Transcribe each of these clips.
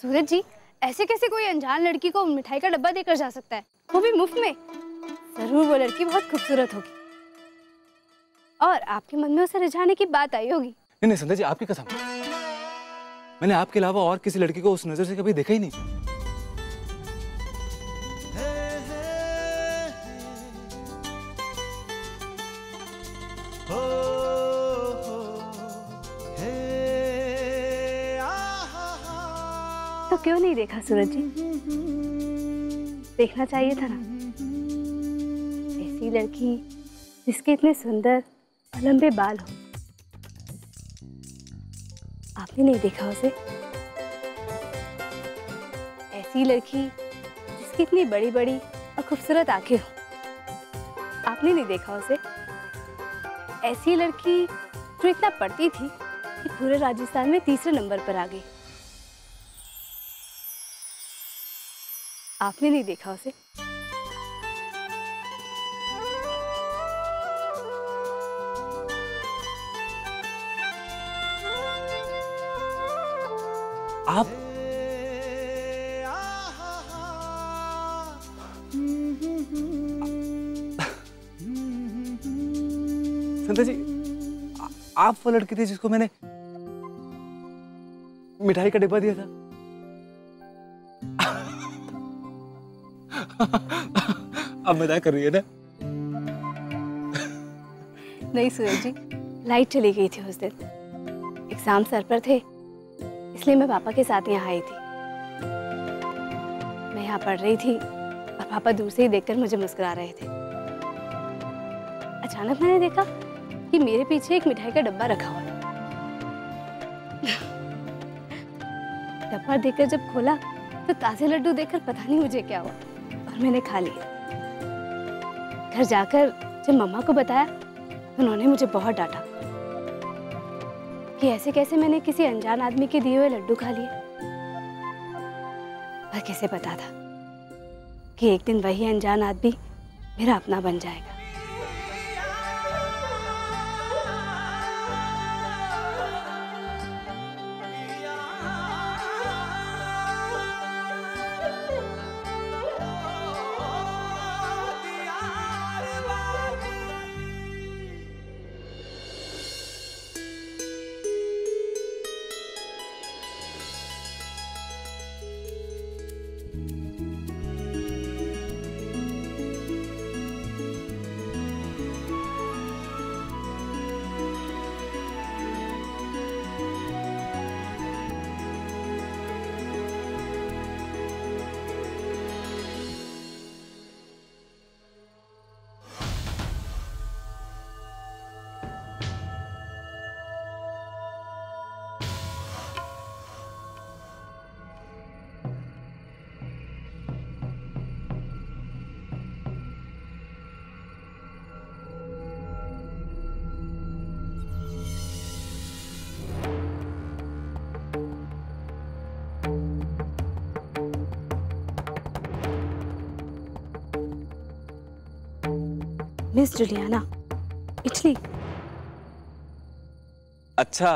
सूरज जी, ऐसे कैसे कोई अनजान लड़की को मिठाई का डब्बा देकर जा सकता है, वो भी मुफ्त में? जरूर वो लड़की बहुत खूबसूरत होगी और आपके मन में उसे रिझाने की बात आई होगी। नहीं नहीं संध्या जी, आपकी कसम, मैंने आपके अलावा और किसी लड़की को उस नजर से कभी देखा ही नहीं। तो क्यों नहीं देखा सूरज जी? देखना चाहिए था ना। ऐसी लड़की जिसके इतने सुंदर और लंबे बाल हो, आपने नहीं देखा उसे? ऐसी लड़की जिसकी इतनी बड़ी बड़ी और खूबसूरत आंखें हो, आपने नहीं देखा उसे? ऐसी लड़की जो इतना पढ़ती थी कि पूरे राजस्थान में तीसरे नंबर पर आ गई, आपने नहीं देखा उसे? आप संध्या जी, आप वो लड़की थी जिसको मैंने मिठाई का डिब्बा दिया था? अब मजाक कर रही है ना? नहीं सूरज जी, लाइट चली गई थी उस दिन। एग्जाम सर पर थे, इसलिए मैं पापा के साथ यहाँ आई थी। मैं यहाँ पढ़ रही थी और पापा दूर से ही देखकर मुझे मुस्कुरा रहे थे। अचानक मैंने देखा कि मेरे पीछे एक मिठाई का डब्बा रखा हुआ है। डब्बा देखकर जब खोला तो ताजे लड्डू देखकर पता नहीं मुझे क्या हुआ और मैंने खा लिया। घर जाकर जब मम्मा को बताया तो उन्होंने मुझे बहुत डांटा कि ऐसे कैसे मैंने किसी अनजान आदमी के दिए हुए लड्डू खा लिए। पर कैसे पता था कि एक दिन वही अनजान आदमी मेरा अपना बन जाएगा। Miss Juliana, Italy. अच्छा,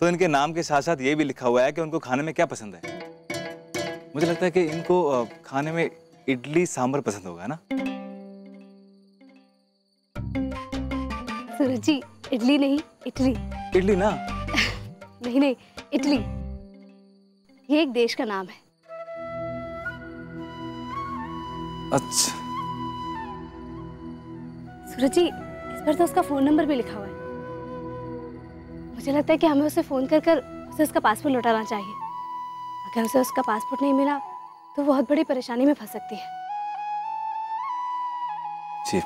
तो इनके नाम के साथ साथ ये भी लिखा हुआ है कि उनको खाने में क्या पसंद है। मुझे लगता है कि इनको खाने में इडली सांभर पसंद होगा ना? सूरज जी, इडली नहीं, इटली। इडली ना? नहीं नहीं, इटली। ये एक देश का नाम है। अच्छा सूरज जी, इस पर तो उसका फोन नंबर भी लिखा हुआ है। मुझे लगता है कि हमें उसे फोन कर कर उसे उसका पासपोर्ट लौटाना चाहिए। अगर उसे उसका पासपोर्ट नहीं मिला तो बहुत बड़ी परेशानी में फंस सकती है। जी।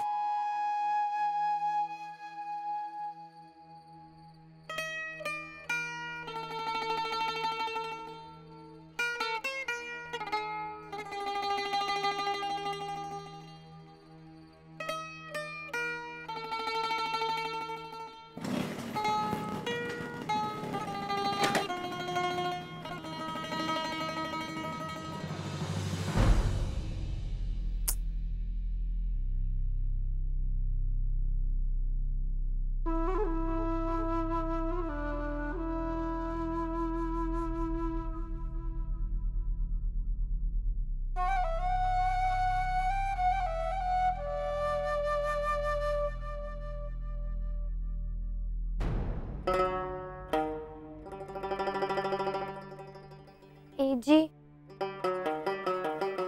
जी,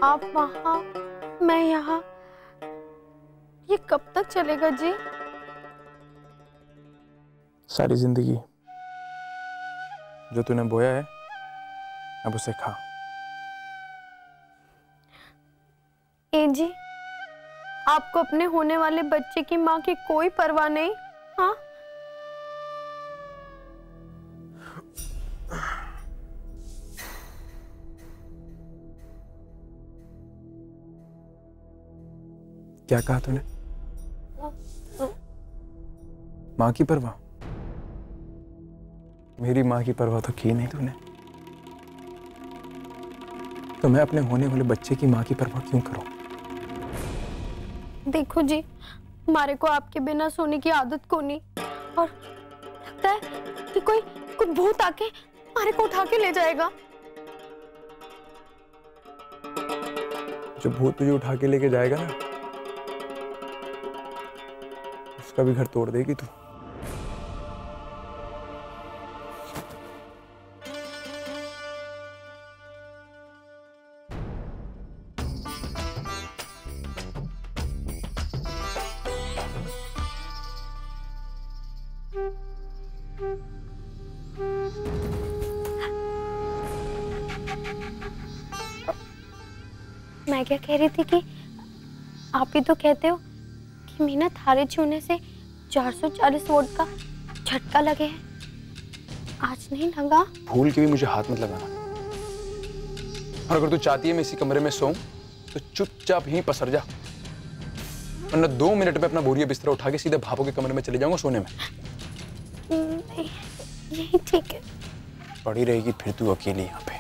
आप वहाँ, मैं यहाँ, ये कब तक चलेगा जी? सारी जिंदगी जो तूने बोया है अब उसे खा। ए जी, आपको अपने होने वाले बच्चे की माँ की कोई परवाह नहीं? हाँ, क्या कहा तूने? माँ की परवाह? मेरी माँ की परवाह तो की नहीं तूने, तो मैं अपने होने वाले बच्चे की माँ की परवाह क्यों करूं? देखो जी, हमारे को आपके बिना सोने की आदत को नहीं, और लगता है कि कोई भूत आके हमारे को उठा के ले जाएगा। जो भूत तुझे उठा के लेके जाएगा ना, उसका भी घर तोड़ देगी तू। मैं क्या कह रही थी कि आप ही तो कहते हो कि मीना थारे छूने से 440 वोल्ट का झटका लगे है, आज नहीं लगा? भूल के भी मुझे हाथ मत लगाना, और अगर तू चाहती है मैं इसी कमरे में सोऊं तो चुपचाप यहीं पसर जा, वरना 2 मिनट में अपना बोरिया बिस्तरा उठा के सीधे भाभो के कमरे में चले जाऊंगा सोने में। नहीं, यही ठीक है। पड़ी रहेगी फिर तू अकेली यहाँ पे।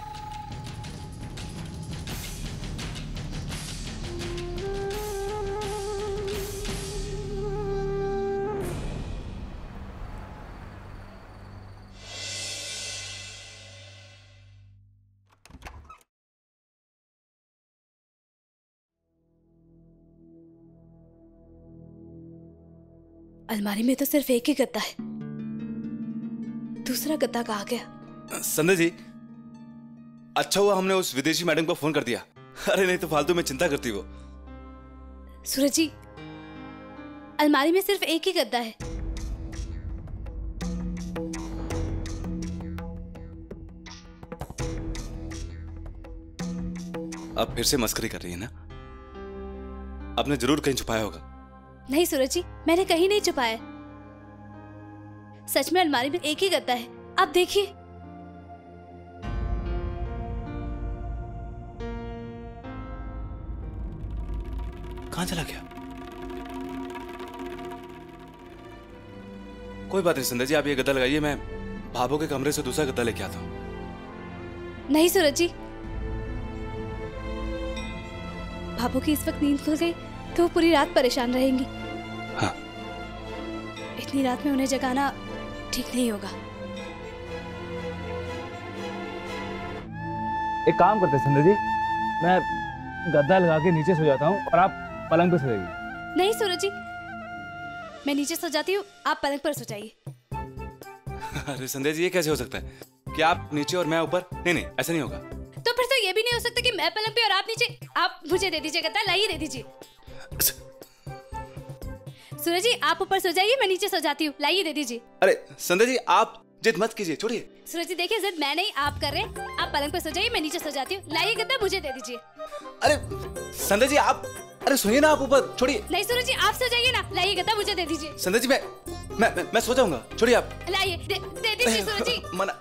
अलमारी में तो सिर्फ एक ही गद्दा है, दूसरा गद्दा कहाँ गया? संध्या जी, अच्छा हुआ हमने उस विदेशी मैडम को फोन कर दिया, अरे नहीं तो फालतू में चिंता करती वो। सूरज जी, अलमारी में सिर्फ एक ही गद्दा है। अब फिर से मस्करी कर रही है ना? आपने जरूर कहीं छुपाया होगा। नहीं सूरज जी, मैंने कहीं नहीं छुपाया। सच में अलमारी में एक ही गद्दा है, आप देखिए। कहां चला गया? कोई बात नहीं संध्या जी, आप ये गद्दा लगाइए, मैं भाभो के कमरे से दूसरा गद्दा लेके आता हूं। नहीं सूरज जी, भाभो की इस वक्त नींद खुल गई तो वो पूरी रात परेशान रहेंगी। हाँ। इतनी रात में उन्हें जगाना ठीक नहीं होगा। एक काम करते संध्या जी, मैं गद्दा लगा के नीचे सो जाता हूँ और आप पलंग पे सोएगी। नहीं सूरज जी, मैं नीचे सो जाती हूँ, आप पलंग पर सो जाइए। अरे संध्या जी, ये कैसे हो सकता है कि आप नीचे और मैं ऊपर? नहीं नहीं, ऐसा नहीं होगा। तो फिर तो ये भी नहीं हो सकता कि मैं पलंग पे और आप नीचे। आप मुझे दे दीजिए गद्दा, लाइए, दे दीजिए। सूरज जी, आप ऊपर सो जाइए, मैं नीचे सो जाती हूँ, लाइए, दे दीजिए। अरे संध्या जी, आप जिद मत कीजिए, छोड़िए। सूरज जी देखिए, जिद मैं नहीं आप कर रहे हैं। आप पलंग पे सो जाइए, मैं नीचे सो जाती हूँ, लाइए गद्दा, मुझे दे दीजिए। अरे संध्या जी, आप अरे सुनिए ना, आप ऊपर छोड़िए। नहीं सूरज जी, आप सो जाइए ना, लाइए गद्दा, मुझे दे दीजिए। संध्या जी, मैं सो जाऊंगा, छोड़िए आप। लाइए, दे दीजिए सूरज जी। मना।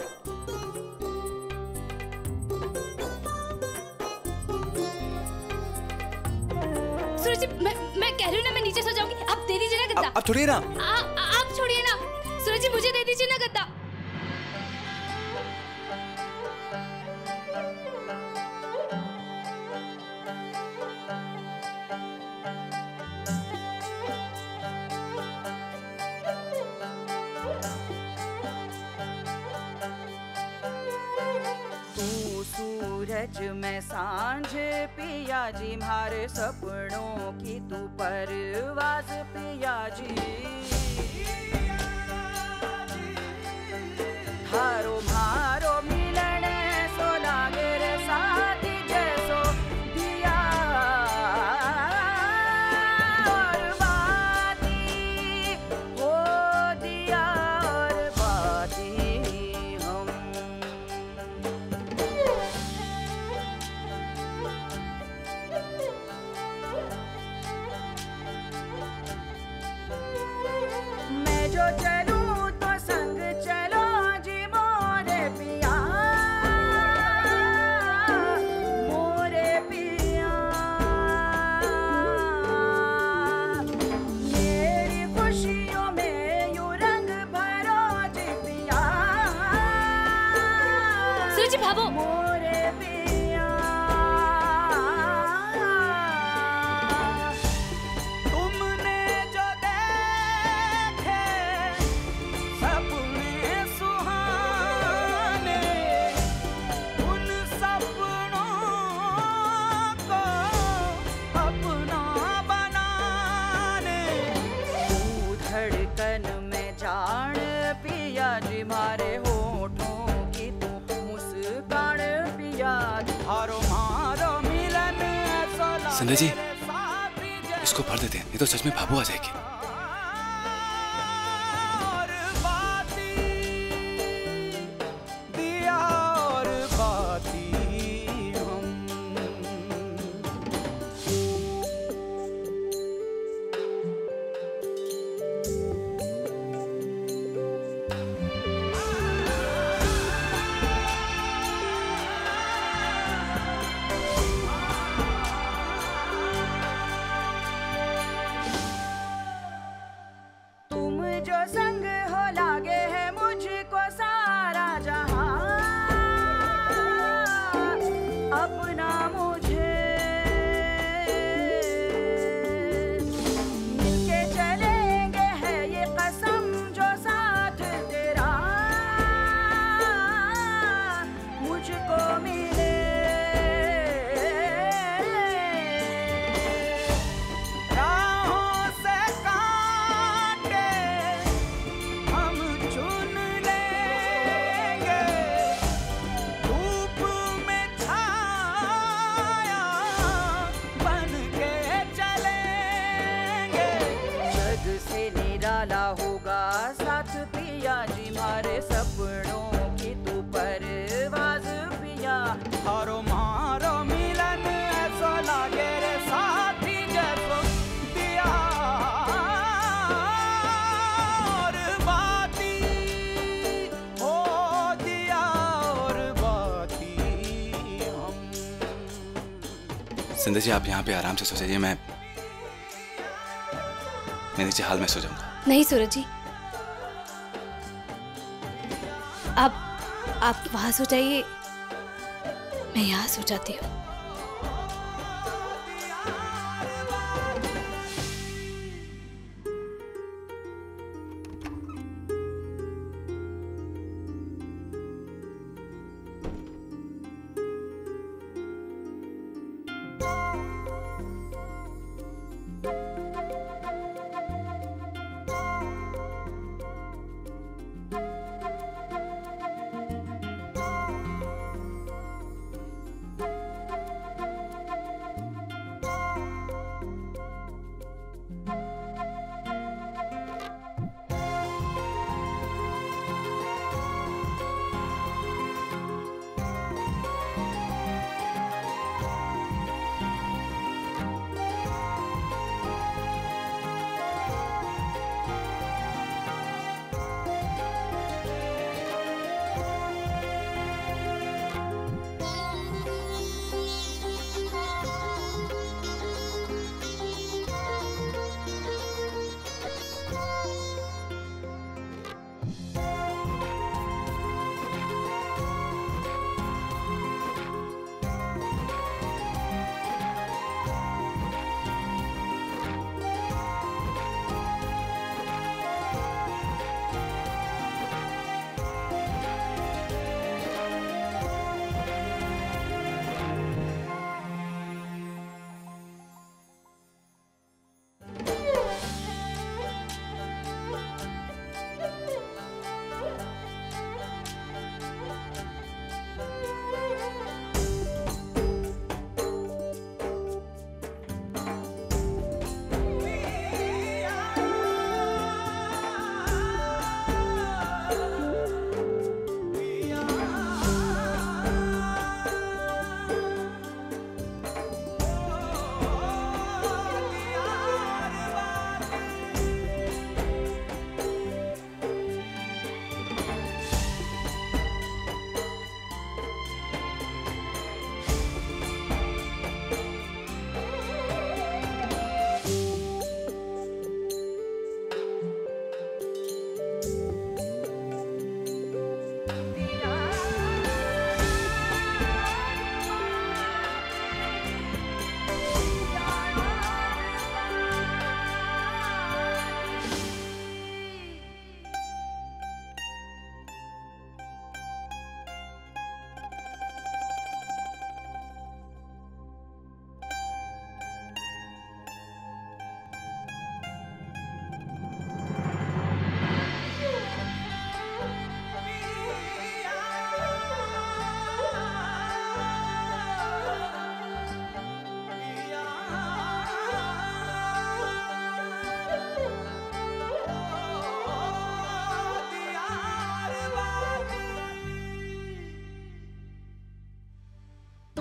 सूरज जी, मैं कह रही हूँ ना, मैं नीचे सो जाऊंगी, आप दे दीजिए ना गद्दा। आप छोड़िए ना। आप छोड़िए ना सूरज जी, मुझे दे दीजिए ना गद्दा। सूरज में सांझ पिया जी, मारे सपनों की तू परवाज़ पिया जी। थारो मारो मिलन सो लागे रे जो चलूं तो संग चलो जी मोरे पिया, मोरे पिया। मेरी खुशियों में यूं रंग भरो जी पिया, सूरज जी भागो। मोरे पिया। तुमने जो देखे सपने सुहाने, उन सपनों को अपना बनाने, तू धड़कन में जान पिया जी मारे होठों की तू मुस्कान पिया, हारो मारो मिलन ऐसा संध्या जी, लागे इसको भर देते हैं, नहीं तो सच में भाभू आ जाएगी। और बाती दिया और बाती हम। तुम जो संग हो लागे है मुझको सारा जहां, अपना मुझे मिलके चलेंगे है ये कसम जो साथ तेरा मुझको मिले। राहों से कांटे हम चुन लेंगे, धूप में छाया बन के चलेंगे, जग से निराला होगा साथ पिया जी मारे सपनों की तू परवाज पिया, हारो मारो मिलन ऐसा लागे रे साथी जैसो दिया और बाती, हो दिया और बाती हम। संध्या जी, आप यहाँ पे आराम से सो जाइए, मैं नीचे हाल में सो जाऊंगा। नहीं सूरज जी, आप वहां सो जाइए, मैं यहाँ सो जाती हूँ।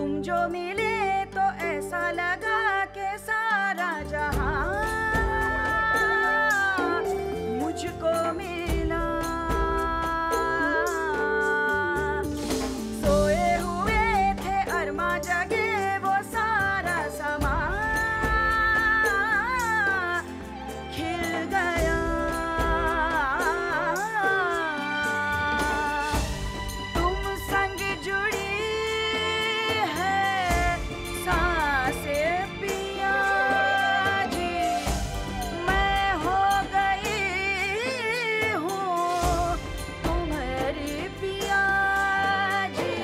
तुम जो मिले तो ऐसा लगा कि सारा जहां मुझको मिला। सोए हुए थे अरमा जगे वो सारा समा खिल गया। तुम संग जुड़ी है सांसें पिया जी, मैं हो गई हूँ तुम्हारी पिया जी।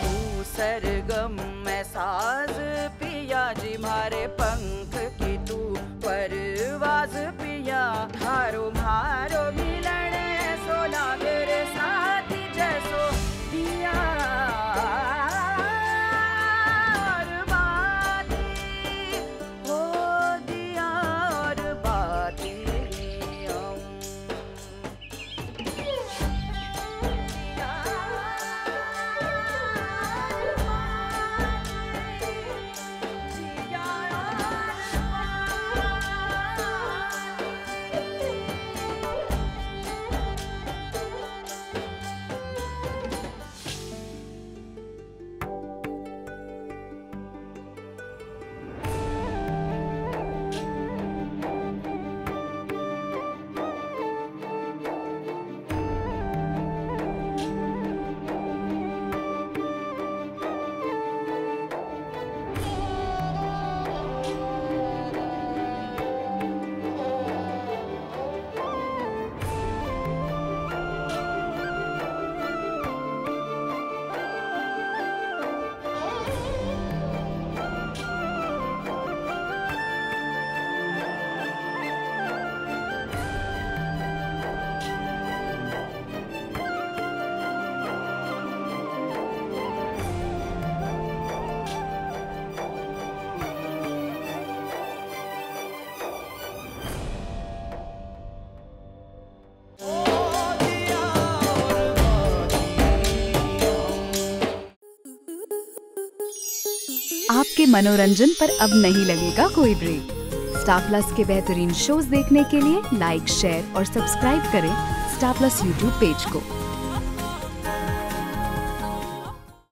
तू सरगम मैं साज पिया जी, मारे पंख की तू परवाज पिया। हारो मारो मिलन सो लागे रे साथी जैसो दिया और बाती हो दिया और बाती हम। आपके मनोरंजन पर अब नहीं लगेगा कोई ब्रेक। स्टार प्लस के बेहतरीन शोज देखने के लिए लाइक, शेयर और सब्सक्राइब करें स्टार प्लस यूट्यूब पेज को।